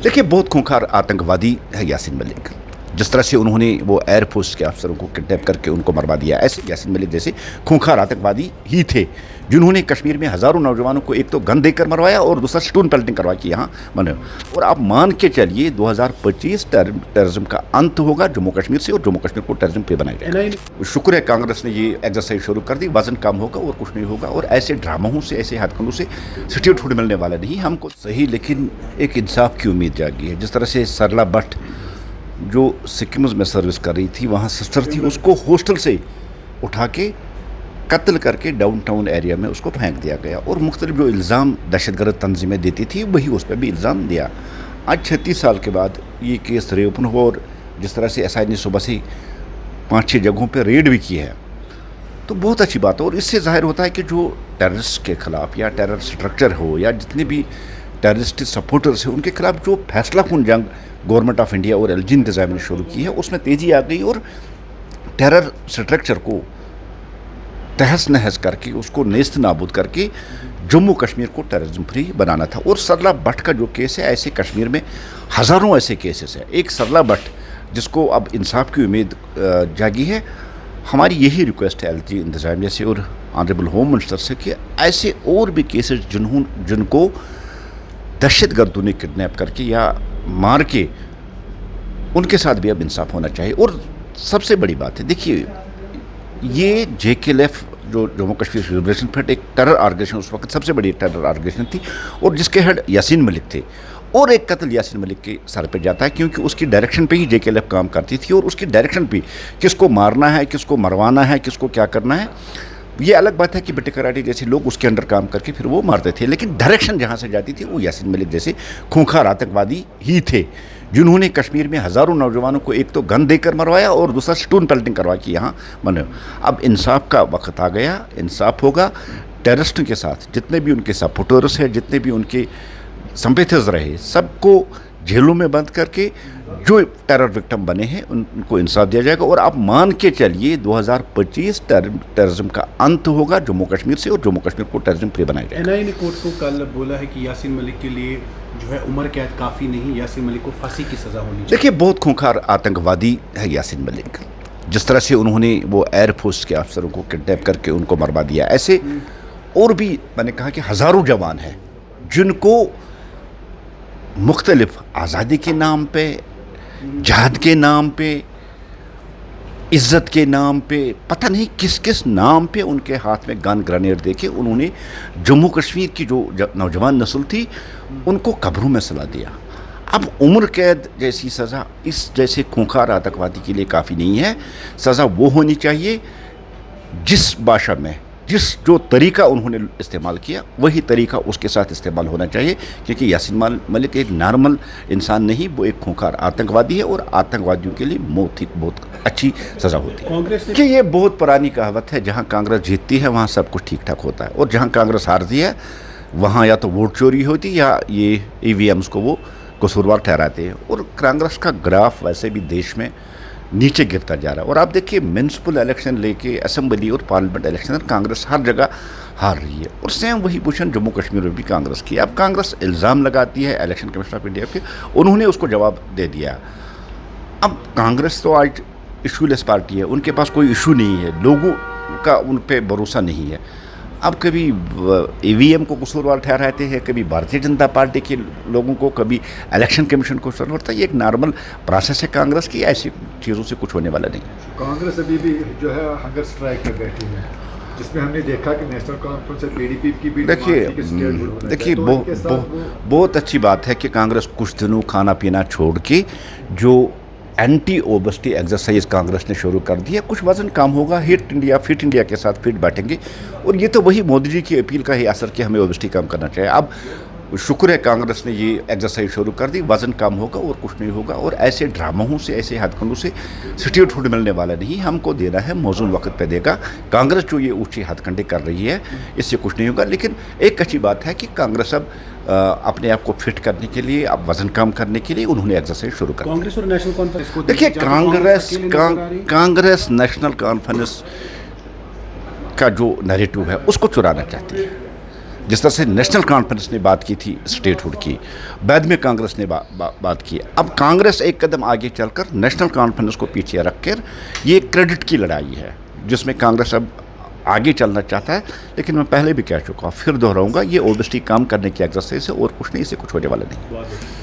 देखिए, बहुत खूंखार आतंकवादी है यासीन मलिक। जिस तरह से उन्होंने वो एयरफोर्स के अफसरों को किडनैप करके उनको मरवा दिया, ऐसे यासीन मलिक जैसे खूंखार आतंकवादी ही थे जिन्होंने कश्मीर में हज़ारों नौजवानों को एक तो गन देकर मरवाया और दूसरा स्टोन पेल्टिंग करवा के यहाँ बने। और आप मान के चलिए 2025 टेररिज्म का अंत होगा जम्मू कश्मीर से, और जम्मू कश्मीर को टेररिज्म पे बनाया जाएगा। शुक्र है कांग्रेस ने ये एक्सरसाइज शुरू कर दी। वजन कम होगा और कुछ नहीं होगा, और ऐसे ड्रामों से, ऐसे हथकंडों से सटीक मिलने वाला नहीं हमको। सही, लेकिन एक इंसाफ की उम्मीद जागी है। जिस तरह से सरला भट्ट जो सिक्किम में सर्विस कर रही थी, वहाँ सिस्टर थी, उसको हॉस्टल से उठा के कत्ल करके डाउन टाउन एरिया में उसको फेंक दिया गया, और मुख्तलिफ जो इल्ज़ाम दहशतगर्द तंजीमें देती थी वही उस पर भी इल्ज़ाम दिया। आज 36 साल के बाद ये केस रीओपन हुआ, और जिस तरह से SI ने सुबह से 5-6 जगहों पर रेड भी की है, तो बहुत अच्छी बात है। और इससे जाहिर होता है कि जो टेररिस्ट के ख़िलाफ़ या टेरर स्ट्रक्चर हो या जितने भी टेररिस्ट सपोर्टर्स हैं, उनके खिलाफ जो फैसला कन जंग गवर्नमेंट ऑफ इंडिया और LG इंतज़ाम ने शुरू की है, उसमें तेज़ी आ गई, और टेरर स्ट्रक्चर को तहस नहस करके, उसको नेस्त नाबूद करके जम्मू कश्मीर को टेररिज्म फ्री बनाना था। और सरला भट्ट का जो केस है, ऐसे कश्मीर में हज़ारों ऐसे केसेस हैं। एक सरला भट्ट जिसको अब इंसाफ की उम्मीद जागी है, हमारी यही रिक्वेस्ट है LG इंतज़ामिया से और ऑनरेबल होम मिनिस्टर से कि ऐसे और भी केसेस जिनको दहशतगर्दों ने किडनैप करके या मार के, उनके साथ भी अब इंसाफ होना चाहिए। और सबसे बड़ी बात है, देखिए, ये JKLF जो जम्मू कश्मीर लिबरेशन फ्रंट एक टेरर ऑर्गेनाइजेशन, उस वक्त सबसे बड़ी टेरर ऑर्गेनाइजेशन थी, और जिसके हेड यासीन मलिक थे। और एक कत्ल यासीन मलिक के सर पे जाता है, क्योंकि उसकी डायरेक्शन पे ही JKLF काम करती थी, और उसकी डायरेक्शन पे किसको मारना है, किसको मरवाना है, किसको क्या करना है। ये अलग बात है कि बिट्टी कराटी जैसे लोग उसके अंडर काम करके फिर वो मारते थे, लेकिन डायरेक्शन जहाँ से जाती थी वो यासीन मलिक जैसे खूंखार आतंकवादी ही थे जिन्होंने कश्मीर में हज़ारों नौजवानों को एक तो गन देकर मरवाया और दूसरा स्टोन पेल्टिंग करवा के यहाँ बने। अब इंसाफ का वक्त आ गया, इंसाफ होगा। टेररिस्टों के साथ जितने भी उनके सपोर्टर्स हैं, जितने भी उनके संपैथर्स रहे, सबको जेलों में बंद करके जो टेरर विक्टिम बने हैं उनको इंसाफ दिया जाएगा। और आप मान के चलिए 2025 टेररिज्म का अंत होगा जम्मू कश्मीर से, और जम्मू कश्मीर को टेररिज्म फ्री बनाया जाएगा। NI ने कोर्ट को कल बोला है कि यासीन मलिक के लिए जो है उम्र कैद काफ़ी नहीं, यासीन मलिक को फांसी की सज़ा होनी चाहिए। देखिए, बहुत खूंखार आतंकवादी है यासीन मलिक। जिस तरह से उन्होंने वो एयरफोर्स के अफसरों को किडनैप करके उनको मरवा दिया, ऐसे और भी मैंने कहा कि हज़ारों जवान हैं जिनको मुख्तलिफ आज़ादी के नाम पे, जहाद के नाम पे, इज़्ज़त के नाम पे, पता नहीं किस किस नाम पे उनके हाथ में गन ग्रेनेड देके उन्होंने जम्मू कश्मीर की जो नौजवान नस्ल थी उनको कब्रों में सला दिया। अब उम्र कैद जैसी सज़ा इस जैसे खूंखार आतंकवादी के लिए काफ़ी नहीं है। सज़ा वो होनी चाहिए जिस भाषा में, जो तरीका उन्होंने इस्तेमाल किया, वही तरीका उसके साथ इस्तेमाल होना चाहिए, क्योंकि यासीन मलिक एक नॉर्मल इंसान नहीं, वो एक खूंखार आतंकवादी है, और आतंकवादियों के लिए मौत ही बहुत अच्छी सज़ा होती है। कांग्रेस कि ये बहुत पुरानी कहावत है, जहाँ कांग्रेस जीतती है वहाँ सब कुछ ठीक ठाक होता है, और जहाँ कांग्रेस हारती है वहाँ या तो वोट चोरी होती या ये EVMs को वो कसूरवार ठहराते हैं। और कांग्रेस का ग्राफ वैसे भी देश में नीचे गिरता जा रहा है। और आप देखिए, म्यूनसिपल इलेक्शन लेके असेंबली और पार्लियामेंट इलेक्शन कांग्रेस हर जगह हार रही है, और सेम वही पोजीशन जम्मू कश्मीर में भी कांग्रेस की। अब कांग्रेस इल्ज़ाम लगाती है इलेक्शन कमीशन ऑफ इंडिया पे, उन्होंने उसको जवाब दे दिया। अब कांग्रेस तो आज इशूलेस पार्टी है, उनके पास कोई इशू नहीं है, लोगों का उन पर भरोसा नहीं है। अब कभी EVM को कसूरवार ठहराते हैं, कभी भारतीय जनता पार्टी के लोगों को, कभी इलेक्शन कमीशन को कसूरवार होता है। ये एक नॉर्मल प्रोसेस है कांग्रेस की, ऐसी चीज़ों से कुछ होने वाला नहीं। कांग्रेस अभी भी जो है हंगर स्ट्राइक कर बैठी है, जिसमें हमने देखा कि नेशनल कॉन्फ्रेंस PDP की भी देखिए बहुत अच्छी बात है कि कांग्रेस कुछ दिनों खाना पीना छोड़ के जो एंटी ओबेसिटी एक्सरसाइज कांग्रेस ने शुरू कर दी है। कुछ वजन कम होगा, फिट इंडिया के साथ फिट बैठेंगे, और ये तो वही मोदी जी की अपील का ही असर कि हमें ओबेसिटी कम करना चाहिए। अब शुक्र है कांग्रेस ने ये एक्सरसाइज शुरू कर दी। वजन कम होगा और कुछ नहीं होगा, और ऐसे ड्रामों से, ऐसे हथकंडों से सटीक मिलने वाला नहीं हमको देना है, मौजूद वक्त पे देगा। कांग्रेस जो ये ऊँची हथकंडे कर रही है, इससे कुछ नहीं होगा। लेकिन एक अच्छी बात है कि कांग्रेस अब अपने आप को फिट करने के लिए, अब वजन कम करने के लिए उन्होंने एक्सरसाइज शुरू कर दी। कांग्रेस और नेशनल कॉन्फ्रेंस को देखिए, कांग्रेस नेशनल कॉन्फ्रेंस का जो नैरेटिव है उसको चुराना चाहती है। जिस तरह से नेशनल कॉन्फ्रेंस ने बात की थी स्टेटहुड की, बाद में कांग्रेस ने बात की। अब कांग्रेस एक कदम आगे चलकर नेशनल कॉन्फ्रेंस को पीछे रखकर ये क्रेडिट की लड़ाई है जिसमें कांग्रेस अब आगे चलना चाहता है। लेकिन मैं पहले भी कह चुका हूँ, फिर दोहराऊंगा, ये ओबेसिटी कम करने की एक्सरसाइज है और कुछ नहीं, इससे कुछ होने वाला नहीं।